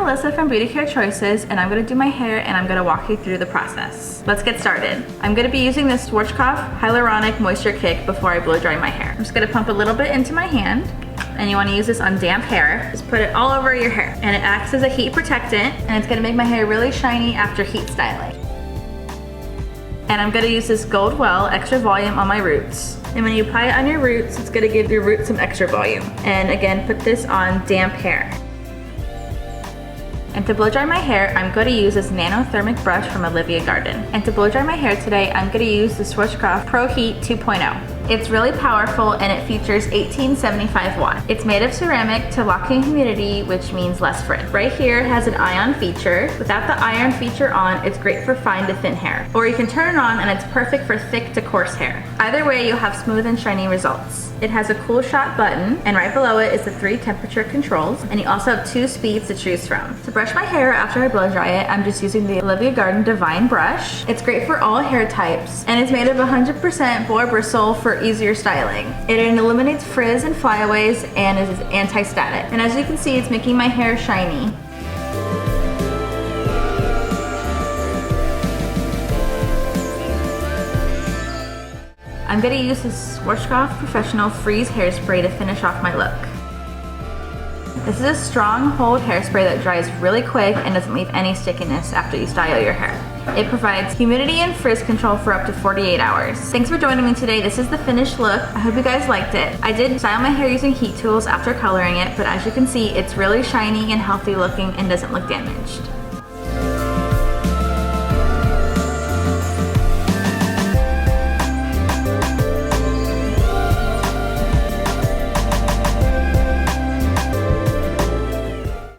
Alyssa from Beauty Care Choices, and I'm gonna do my hair and I'm gonna walk you through the process. Let's get started. I'm gonna be using this Schwarzkopf Hyaluronic Moisture Kick before I blow dry my hair. I'm just gonna pump a little bit into my hand, and you wanna use this on damp hair. Just put it all over your hair, and it acts as a heat protectant, and it's gonna make my hair really shiny after heat styling. And I'm gonna use this Goldwell extra volume on my roots. And when you apply it on your roots, it's gonna give your roots some extra volume. And again, put this on damp hair. And to blow dry my hair, I'm going to use this NanoThermic brush from Olivia Garden. And to blow dry my hair today, I'm going to use the Schwarzkopf Pro Heat 2.0. It's really powerful and it features 1875 watts. It's made of ceramic to lock in humidity, which means less frizz. Right here it has an ion feature. Without the ion feature on, it's great for fine to thin hair. Or you can turn it on and it's perfect for thick to coarse hair. Either way, you'll have smooth and shiny results. It has a cool shot button, and right below it is the 3 temperature controls, and you also have 2 speeds to choose from. To brush my hair after I blow dry it, I'm just using the Olivia Garden Divine brush. It's great for all hair types, and it's made of 100% boar bristle for easier styling. It eliminates frizz and flyaways and is anti-static. And as you can see, it's making my hair shiny. I'm gonna use this Schwarzkopf Professional Freeze Hairspray to finish off my look. This is a strong hold hairspray that dries really quick and doesn't leave any stickiness after you style your hair. It provides humidity and frizz control for up to 48 hours. Thanks for joining me today. This is the finished look. I hope you guys liked it. I did style my hair using heat tools after coloring it, but as you can see, it's really shiny and healthy looking and doesn't look damaged.